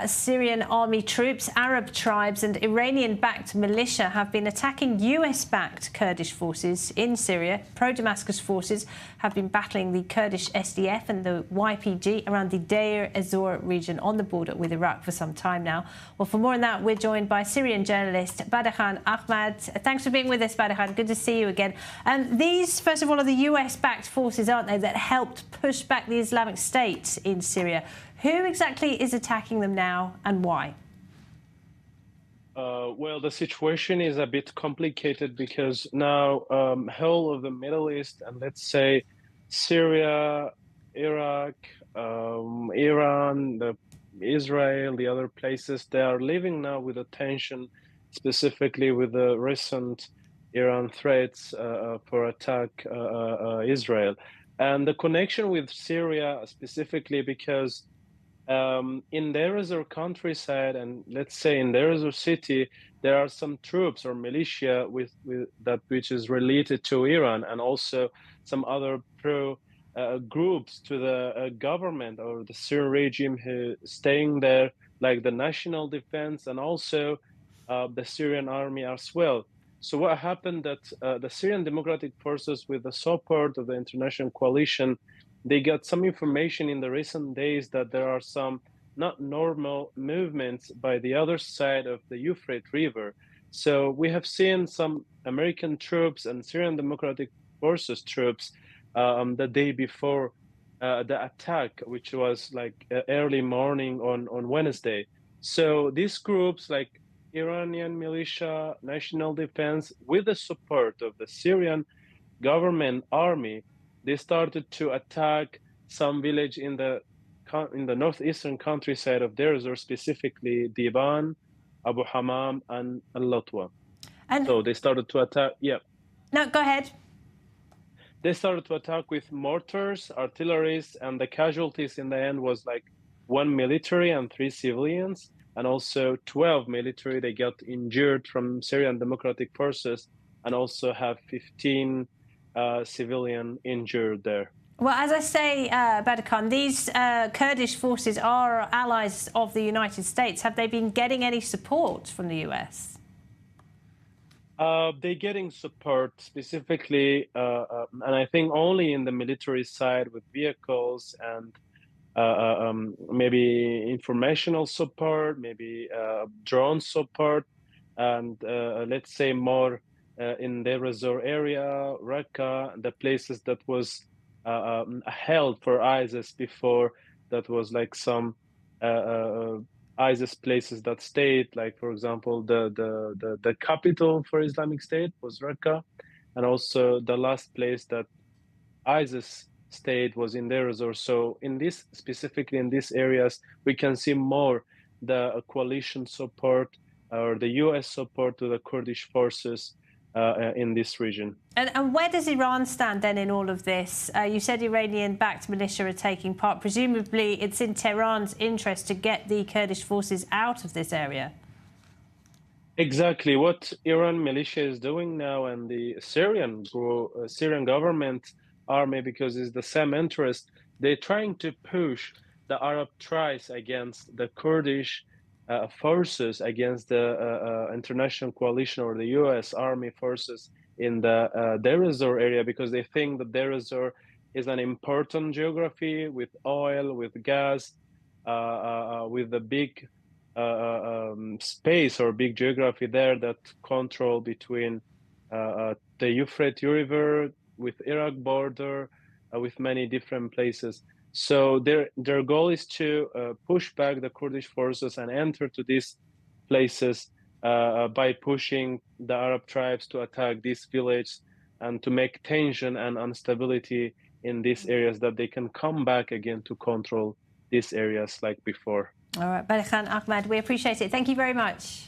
Syrian army troops, Arab tribes and Iranian-backed militia have been attacking US-backed Kurdish forces in Syria. Pro-Damascus forces have been battling the Kurdish SDF and the YPG around the Deir ez-Zor region on the border with Iraq for some time now. Well, for more on that, we're joined by Syrian journalist Badr Ahmad. Thanks for being with us, Badr. Good to see you again. These, first of all, are the US-backed forces, aren't they, that helped push back the Islamic State in Syria. Who exactly is attacking them now and why? Well, the situation is a bit complicated because now whole of the Middle East and let's say Syria, Iraq, Iran, Israel, the other places, they are living now with a tension, specifically with the recent Iran threats for attack Israel. And the connection with Syria specifically because in Deir ez-Zor countryside and let's say in Deir ez-Zor city, there are some troops or militia which is related to Iran and also some other pro groups to the government or the Syrian regime who staying there, like the National Defense and also the Syrian army as well. So what happened that the Syrian Democratic Forces, with the support of the international coalition, they got some information in the recent days that there are some not normal movements by the other side of the Euphrates River. So we have seen some American troops and Syrian Democratic Forces troops the day before the attack, which was like early morning on Wednesday. So these groups like Iranian militia, National Defense, with the support of the Syrian government army, they started to attack some village in the northeastern countryside of Deir ez-Zor, specifically Diban, Abu Hamam, and Al-Latwa. And so they started to attack. Yeah. No, go ahead. They started to attack with mortars, artilleries, and the casualties in the end was like 1 military and 3 civilians, and also 12 military. They got injured from Syrian Democratic Forces, and also have 15 civilian injured there. Well, as I say, Badr, these Kurdish forces are allies of the United States. Have they been getting any support from the US? They're getting support specifically, and I think only in the military side with vehicles and maybe informational support, maybe drone support, and let's say more in the Deir ez-Zor area, Raqqa, the places that was held for ISIS before, that was like some ISIS places that stayed, like for example, the capital for Islamic State was Raqqa, and also the last place that ISIS stayed was in Deir ez-Zor. So in this, specifically in these areas, we can see more the coalition support or the US support to the Kurdish forces in this region. And where does Iran stand then in all of this? You said Iranian-backed militia are taking part. Presumably it's in Tehran's interest to get the Kurdish forces out of this area. Exactly. What Iran militia is doing now, and the Syrian government army, because it's the same interest, they're trying to push the Arab tribes against the Kurdish forces, against the international coalition or the US army forces in the Deir ez-Zor area, because they think that Deir ez-Zor is an important geography with oil, with gas, with a big space or big geography there that control between the Euphrates River with Iraq border, with many different places. So their goal is to push back the Kurdish forces and enter to these places by pushing the Arab tribes to attack these villages and to make tension and instability in these areas, that they can come back again to control these areas like before. All right, Badr Ahmad, we appreciate it. Thank you very much.